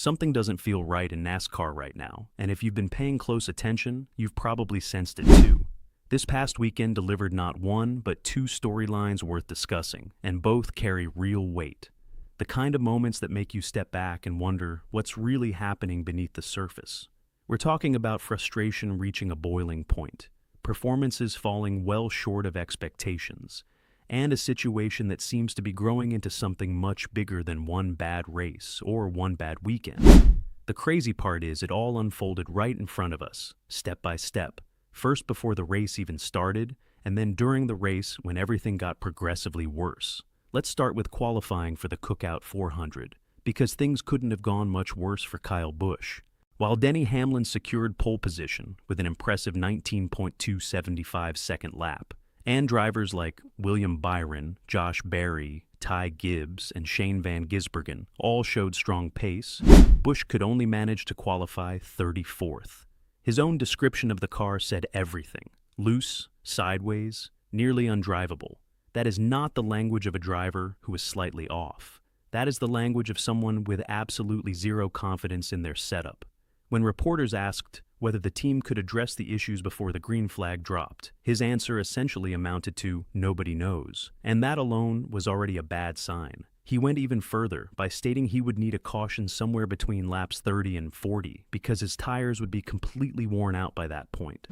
Something doesn't feel right in NASCAR right now, and if you've been paying close attention, you've probably sensed it too. This past weekend delivered not one, but two storylines worth discussing, and both carry real weight. The kind of moments that make you step back and wonder what's really happening beneath the surface. We're talking about frustration reaching a boiling point, performances falling well short of expectations, and a situation that seems to be growing into something much bigger than one bad race or one bad weekend. The crazy part is it all unfolded right in front of us, step by step, first before the race even started, and then during the race when everything got progressively worse. Let's start with qualifying for the Cookout 400, because things couldn't have gone much worse for Kyle Busch. While Denny Hamlin secured pole position with an impressive 19.275 second lap, and drivers like William Byron, Josh Berry, Ty Gibbs, and Shane Van Gisbergen all showed strong pace, Busch could only manage to qualify 34th. His own description of the car said everything: loose, sideways, nearly undrivable. That is not the language of a driver who is slightly off. That is the language of someone with absolutely zero confidence in their setup. When reporters asked whether the team could address the issues before the green flag dropped, his answer essentially amounted to "nobody knows," and that alone was already a bad sign. He went even further by stating he would need a caution somewhere between laps 30 and 40 because his tires would be completely worn out by that point.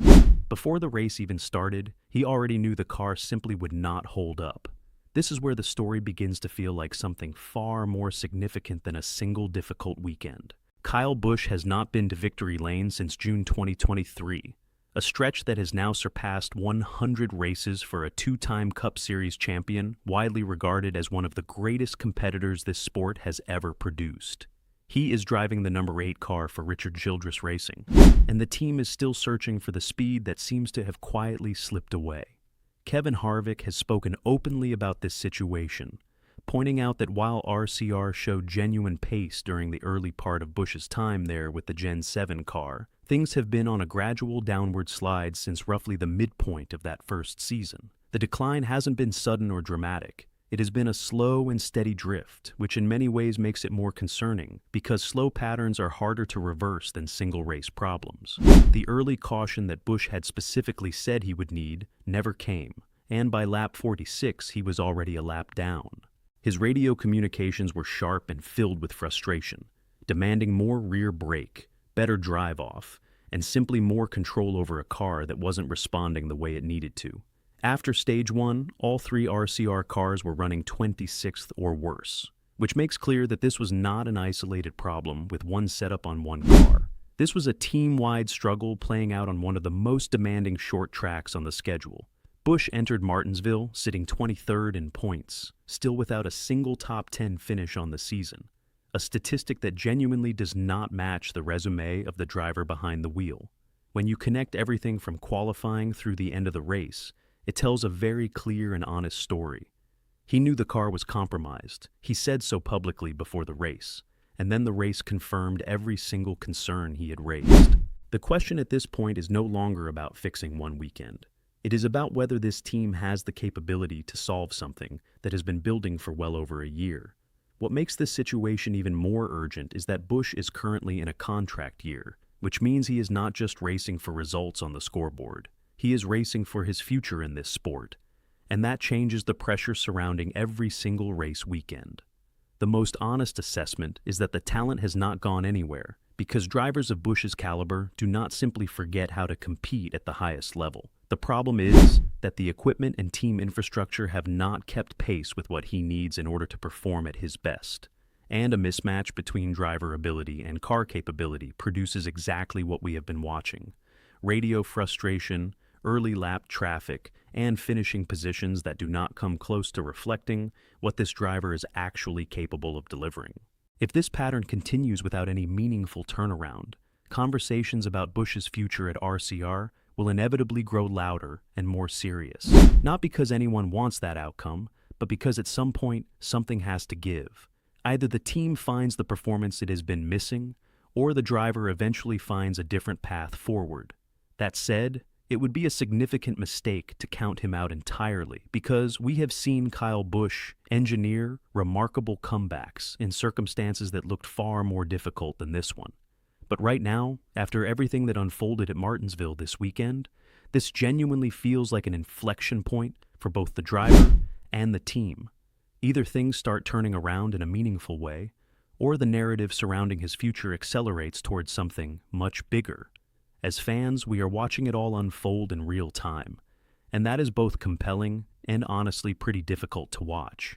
Before the race even started, he already knew the car simply would not hold up. This is where the story begins to feel like something far more significant than a single difficult weekend. Kyle Busch has not been to victory lane since June 2023, a stretch that has now surpassed 100 races for a two-time Cup Series champion, widely regarded as one of the greatest competitors this sport has ever produced. He is driving the number 8 car for Richard Childress Racing, and the team is still searching for the speed that seems to have quietly slipped away. Kevin Harvick has spoken openly about this situation, pointing out that while RCR showed genuine pace during the early part of Busch's time there with the Gen 7 car, things have been on a gradual downward slide since roughly the midpoint of that first season. The decline hasn't been sudden or dramatic. It has been a slow and steady drift, which in many ways makes it more concerning, because slow patterns are harder to reverse than single-race problems. The early caution that Busch had specifically said he would need never came, and by lap 46 he was already a lap down. His radio communications were sharp and filled with frustration, demanding more rear brake, better drive-off, and simply more control over a car that wasn't responding the way it needed to. After Stage 1, all 3 RCR cars were running 26th or worse, which makes clear that this was not an isolated problem with one setup on one car. This was a team-wide struggle playing out on one of the most demanding short tracks on the schedule. Busch entered Martinsville sitting 23rd in points, still without a single top 10 finish on the season, a statistic that genuinely does not match the resume of the driver behind the wheel. When you connect everything from qualifying through the end of the race, it tells a very clear and honest story. He knew the car was compromised. He said so publicly before the race, and then the race confirmed every single concern he had raised. The question at this point is no longer about fixing one weekend. It is about whether this team has the capability to solve something that has been building for well over a year. What makes this situation even more urgent is that Busch is currently in a contract year, which means he is not just racing for results on the scoreboard. He is racing for his future in this sport, and that changes the pressure surrounding every single race weekend. The most honest assessment is that the talent has not gone anywhere, because drivers of Busch's caliber do not simply forget how to compete at the highest level. The problem is that the equipment and team infrastructure have not kept pace with what he needs in order to perform at his best. And a mismatch between driver ability and car capability produces exactly what we have been watching: radio frustration, early lap traffic, and finishing positions that do not come close to reflecting what this driver is actually capable of delivering. If this pattern continues without any meaningful turnaround, conversations about Busch's future at RCR will inevitably grow louder and more serious. Not because anyone wants that outcome, but because at some point something has to give. Either the team finds the performance it has been missing, or the driver eventually finds a different path forward. That said, It would be a significant mistake to count him out entirely, because we have seen Kyle Busch engineer remarkable comebacks in circumstances that looked far more difficult than this one. But right now, after everything that unfolded at Martinsville this weekend, this genuinely feels like an inflection point for both the driver and the team. Either things start turning around in a meaningful way, or the narrative surrounding his future accelerates towards something much bigger. As fans, we are watching it all unfold in real time, and that is both compelling and honestly pretty difficult to watch.